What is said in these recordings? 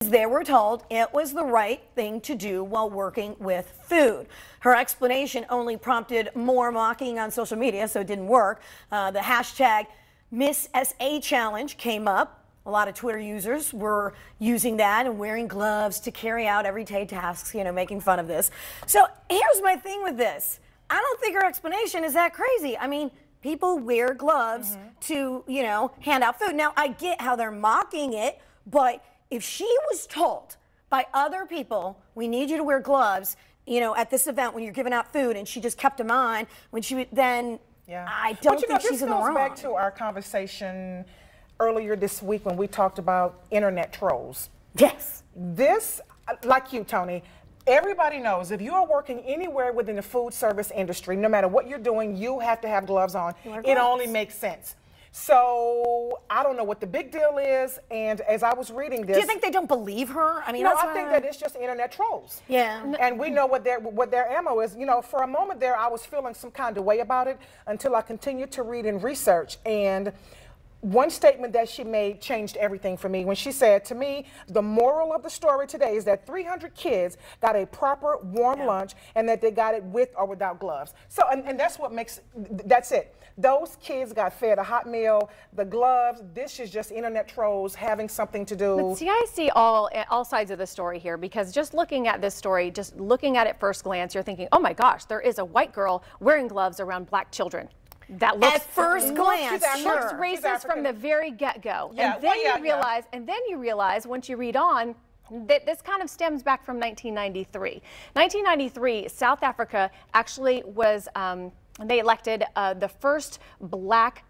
They were told it was the right thing to do while working with food. Her explanation only prompted more mocking on social media, so it didn't work. The hashtag MissSA Challenge came up. A lot of Twitter users were using that and wearing gloves to carry out everyday tasks, making fun of this. So here's my thing with this. I don't think her explanation is that crazy. I mean, people wear gloves to, hand out food. Now, I get how they're mocking it, but if she was told by other people, we need you to wear gloves, at this event when you're giving out food, and she just kept them on, I don't think she's in the wrong. This goes back to our conversation earlier this week when we talked about internet trolls. Yes. This, like you, Tony, everybody knows if you are working anywhere within the food service industry, no matter what you're doing, you have to have gloves on. It only makes sense. So I don't know what the big deal is, and as I was reading this, do you think they don't believe her? I mean, no, I think that it's just internet trolls. Yeah, and we know what their ammo is. For a moment there, I was feeling some kind of way about it until I continued to read and research. And one statement that she made changed everything for me when she said to me, the moral of the story today is that 300 kids got a proper warm lunch and that they got it with or without gloves. So, and that's what makes, that's it. Those kids got fed a hot meal, the gloves. This is just internet trolls having something to do. But see, I see all sides of the story here, because just looking at this story, just looking at it first glance, you're thinking, oh my gosh, there is a white girl wearing gloves around black children. That looks, at first glance, looks racist from the very get-go. Yeah, and then you realize once you read on that this kind of stems back from 1993. 1993, South Africa actually was they elected the first black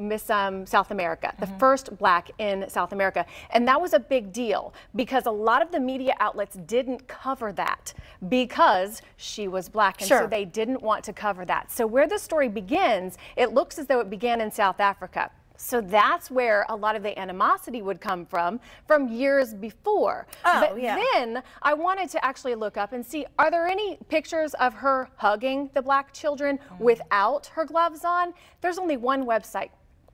Miss South America, the first black in South America. And that was a big deal because a lot of the media outlets didn't cover that because she was black. And so they didn't want to cover that. So where the story begins, it looks as though it began in South Africa. So that's where a lot of the animosity would come from years before. But then I wanted to actually look up and see, are there any pictures of her hugging the black children without her gloves on? There's only one website.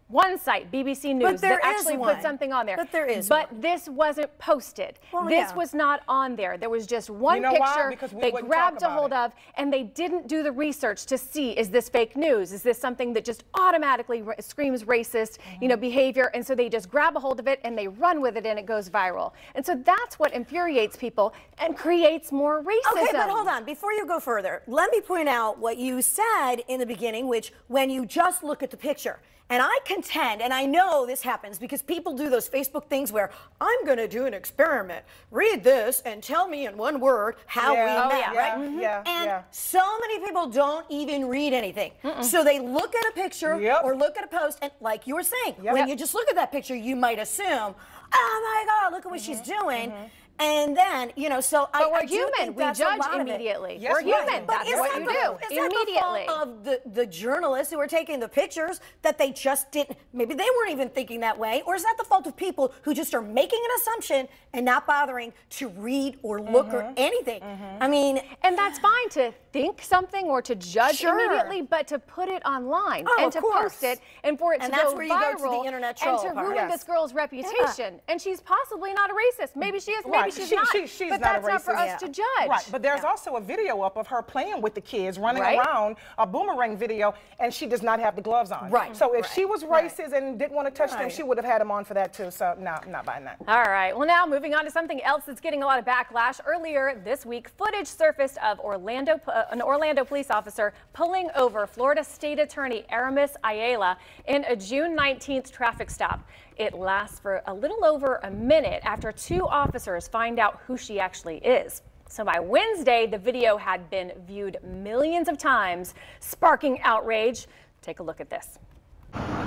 One site, BBC News, that actually put something on there. But there is this wasn't posted. Well, this was not on there. There was just one picture they grabbed a hold of, and they didn't do the research to see, is this fake news? Is this something that just automatically screams racist, behavior? And so they just grab a hold of it and they run with it and it goes viral. And so that's what infuriates people and creates more racism. Okay, but hold on. Before you go further, let me point out what you said in the beginning, which when you just look at the picture, and I contend, and I know this happens because people do those Facebook things where I'm going to do an experiment. Read this and tell me in one word how we met, right? And so many people don't even read anything. So they look at a picture or look at a post, and like you were saying, when you just look at that picture, you might assume, oh my God, look at what she's doing. And then, so but we're human. We judge immediately. We're human. That's what you do. Immediately. Is that the fault of the journalists who were taking the pictures that they just didn't, maybe they weren't even thinking that way? Or is that the fault of people who just are making an assumption and not bothering to read or look or anything? I mean. And that's fine to think something or to judge immediately, but to put it online and to post it and for it to go where viral you go to the internet troll and to ruin this girl's reputation. And she's possibly not a racist. Maybe she is. Maybe she's not. But that's not for us to judge. Right. But there's also a video up of her playing with the kids, running around, a boomerang video, and she does not have the gloves on. Right. So if she was racist and didn't want to touch them, she would have had them on for that too. So no, I'm not buying that. All right. Well, now moving on to something else that's getting a lot of backlash. Earlier this week, footage surfaced of an Orlando police officer pulling over Florida State Attorney Aramis Ayala in a June 19th traffic stop. It lasts for a little over a minute after two officers find out who she actually is. So by Wednesday, the video had been viewed millions of times, sparking outrage. Take a look at this.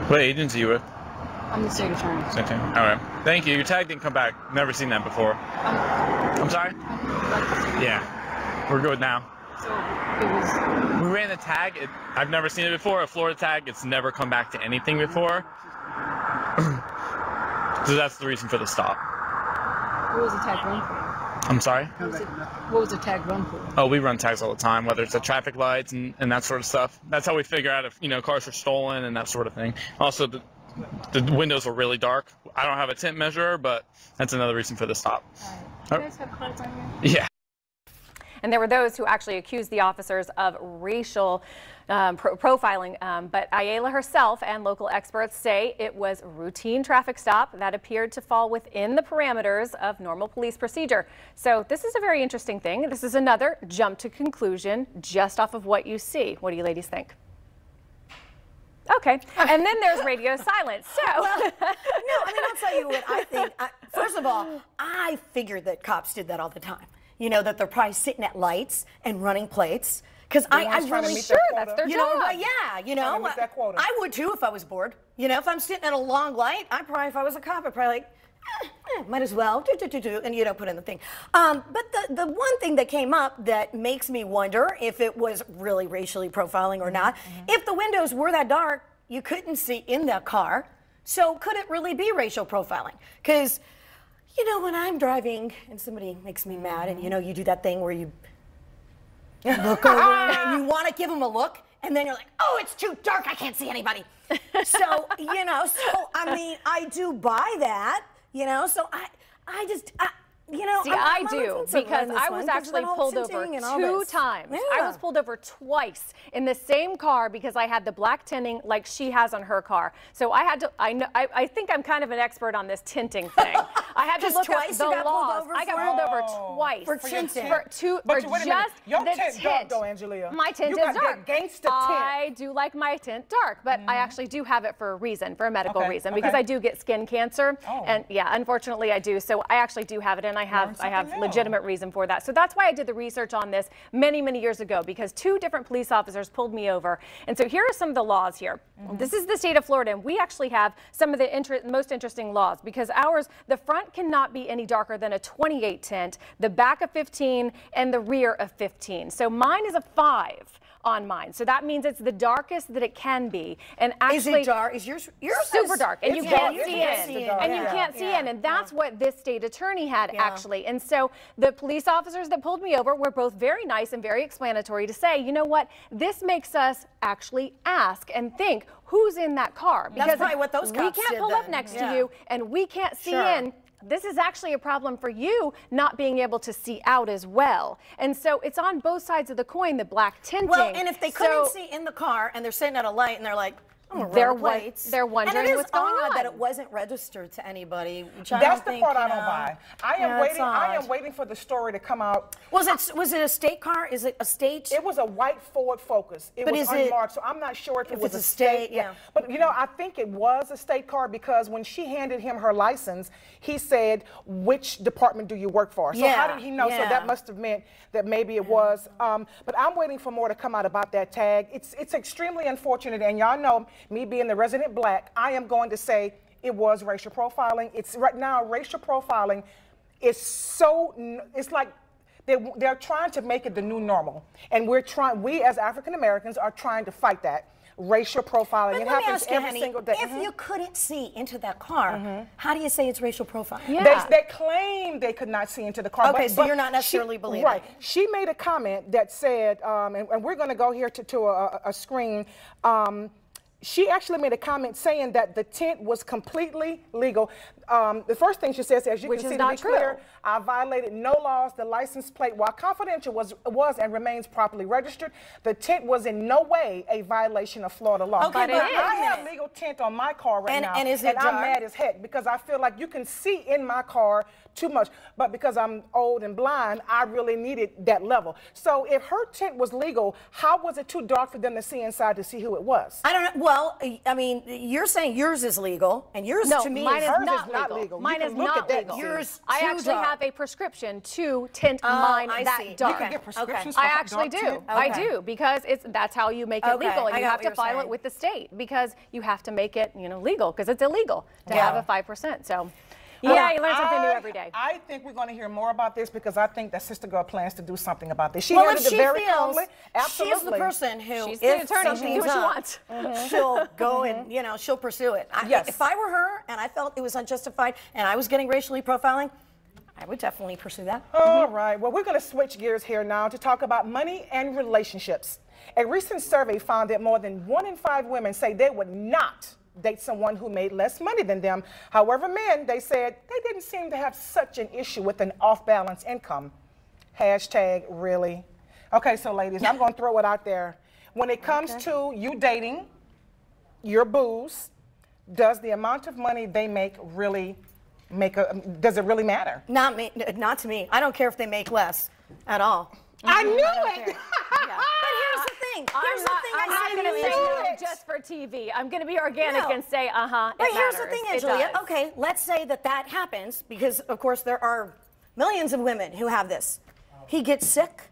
What agency are you with? I'm the state attorney. Okay. All right. Thank you. Your tag didn't come back. Never seen that before. I'm sorry? Yeah. We're good now. So it was. We ran the tag. I've never seen it before. A Florida tag. It's never come back to anything before. So that's the reason for the stop. What was the tag run for? I'm sorry? What was the tag run for? Oh, we run tags all the time, whether it's at traffic lights and that sort of stuff. That's how we figure out if, cars are stolen and that sort of thing. Also, the windows were really dark. I don't have a tint measurer, but that's another reason for the stop. Do you guys have cards on here? Yeah. And there were those who actually accused the officers of racial profiling, but Ayala herself and local experts say it was a routine traffic stop that appeared to fall within the parameters of normal police procedure. So this is a very interesting thing. This is another jump to conclusion just off of what you see. What do you ladies think? Okay, and then there's radio silence. So, Well, no, I mean, I'll tell you what I think. First of all, I figured that cops did that all the time. You know, that they're probably sitting at lights and running plates. Because I'm really sure that's their you job. know, but yeah, you know, meet that quota. I would too if I was bored. You know, if I'm sitting at a long light, I probably, if I was a cop, I'd probably like, might as well, and you don't put in the thing. But the one thing that came up that makes me wonder if it was really racially profiling or not, if the windows were that dark, you couldn't see in the car, so could it really be racial profiling? Because, you know, when I'm driving and somebody makes me mad and, you know, you do that thing where you look over and you want to give them a look, and then you're like, oh, it's too dark, I can't see anybody. So, you know, I mean, I do buy that, you know, so I just, you know. See, I'm I do, because I was actually pulled over 2 times. Yeah. I was pulled over twice in the same car because I had the black tinting like she has on her car. So I had to, I think I'm kind of an expert on this tinting thing. I had to look up the laws. I got pulled over twice. For tinting. But wait a minute. Your tint dark though, Angelia. My tint you is got dark. That gangsta tint. I do like my tint dark, but I actually do have it for a reason, for a medical reason, because okay. I do get skin cancer. Oh. And yeah, unfortunately I do. So I actually do have it, and I have legitimate reason for that. So that's why I did the research on this many, many years ago, because 2 different police officers pulled me over. And so here are some of the laws here. This is the state of Florida, and we actually have some of the most interesting laws, because ours, the front cannot be any darker than a 28 tint, the back of 15, and the rear of 15. So mine is a 5 on mine. So that means it's the darkest that it can be. And actually, is it dark? Is yours super dark, and you can't see in. And you can't see in, and that's what this state attorney had actually. And so the police officers that pulled me over were both very nice and very explanatory to say, you know what, this makes us actually ask and think, who's in that car? Because that's probably what those cops we can't pull up next to you, and we can't see in. This is actually a problem for you not being able to see out as well. And so it's on both sides of the coin, the black tinting. Well, and if they couldn't see in the car and they're sitting at a light and they're like, they're wondering what's going on. That it wasn't registered to anybody. Which That's the think, part I don't buy. I am waiting for the story to come out. Was it a state car? Is it a state? It was a white Ford Focus. It was unmarked, so I'm not sure if it was a state. Yeah. But you know, I think it was a state car, because when she handed him her license, he said, "Which department do you work for?" So how did he know? So that must have meant that maybe it was. But I'm waiting for more to come out about that tag. It's extremely unfortunate, and y'all know, me being the resident black, I am going to say it was racial profiling. It's right now, racial profiling is so, it's like they're trying to make it the new normal. And we as African Americans are trying to fight that. Racial profiling. It happens every single day. If you couldn't see into that car, how do you say it's racial profiling? Yeah. They claim they could not see into the car. Okay, so you're not necessarily believing. Right. She made a comment that said, and we're going to go here to a screen. She actually made a comment saying that the tint was completely legal. The first thing she says, as you can see, to be clear, I violated no laws. The license plate, while confidential, was and remains properly registered. The tint was in no way a violation of Florida law. Okay, but I have legal tint on my car right now, and I'm mad as heck because I feel like you can see in my car too much, but because I'm old and blind, I really needed that level. So if her tint was legal, how was it too dark for them to see inside to see who it was? I don't know. Well, I mean, you're saying yours is legal, and yours to me mine is hers not is not legal. Mine is not legal. Yours I actually have a prescription to tint mine that dark. You can get prescriptions I actually do. I do, because that's how you make it legal, and you have to file it with the state, because you have to make it, you know, legal, because it's illegal to have a 5%. So. Yeah, you learn something new every day. I think we're going to hear more about this, because I think that Sister Girl plans to do something about this. She well, handled if it very calmly. She's the person who, she's the attorney, she can do what she wants. She'll go and, you know, she'll pursue it. If I were her and I felt it was unjustified and I was getting racially profiling, I would definitely pursue that. All right. Well, we're going to switch gears here now to talk about money and relationships. A recent survey found that more than 1 in 5 women say they would not date someone who made less money than them. However, men, they said they didn't seem to have such an issue with an off-balance income. Hashtag really. Okay, so ladies, I'm going to throw it out there. When it comes to you dating your boos, does the amount of money they make really does it really matter? Not me, not to me. I don't care if they make less at all. I knew Yeah. it. But here's the thing. Here's the thing. I'm not going to say no just for TV. I'm going to be organic and say, But here's the thing, Angelia. Okay, let's say that happens because, of course, there are millions of women who have this. He gets sick.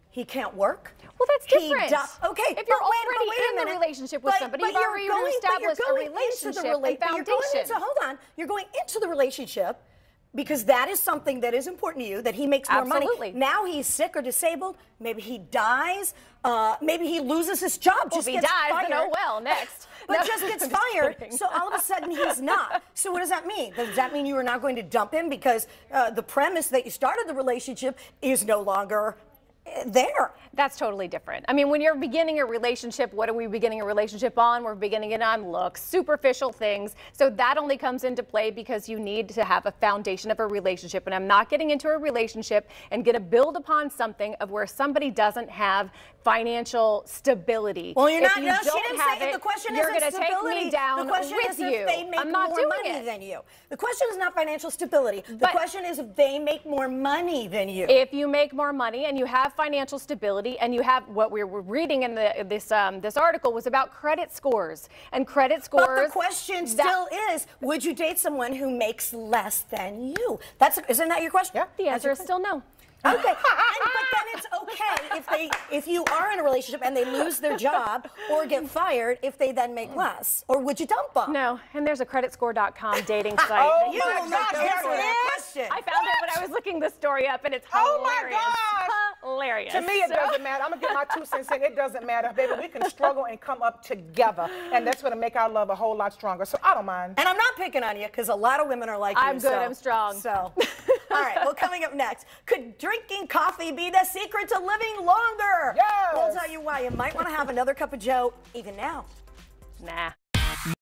He can't work. Well, that's different. Okay, if you're already in the relationship with somebody, you've already established a relationship and foundation. Hold on. You're going into the relationship because that is something that is important to you, that he makes more money. Now he's sick or disabled. Maybe he dies. Maybe he loses his job. Well, just if he gets dies, fired. then oh well, next. But just gets fired, so all of a sudden he's not. So what does that mean? Does that mean you are not going to dump him because the premise that you started the relationship is no longer there? That's totally different. I mean, when you're beginning a relationship, what are we beginning a relationship on? We're beginning it on looks, superficial things. So that only comes into play because you need to have a foundation of a relationship. And I'm not getting into a relationship and going to build upon something of where somebody doesn't have financial stability. Well, you're not. If you No, she don't didn't have say it. The question You're isn't going to take stability. me down the question with is you. if they make I'm not more doing money it. than you. The question is not financial stability. The question is if they make more money than you. If you make more money and you have financial stability and you have what we were reading in this article was about credit scores and credit scores. But the question still is, would you date someone who makes less than you? Isn't that your question? Yeah. The answer is still no. Okay, but then it's okay if you are in a relationship and they lose their job or get fired if they then make less, or would you dump them? No, and there's a creditscore.com dating site. Oh, You will not answer that question. I found it when I was looking the story up, and it's hilarious. Oh my gosh. Hilarious. To me, it doesn't matter. I'm gonna get my 2 cents in. It doesn't matter, baby. We can struggle and come up together, and that's gonna make our love a whole lot stronger. So I don't mind. And I'm not picking on you because a lot of women are like you. I'm good. I'm strong. So, all right. Well, coming up next, could drinking coffee be the secret to living longer? Yes. We'll tell you why. You might want to have another cup of Joe even now. Nah.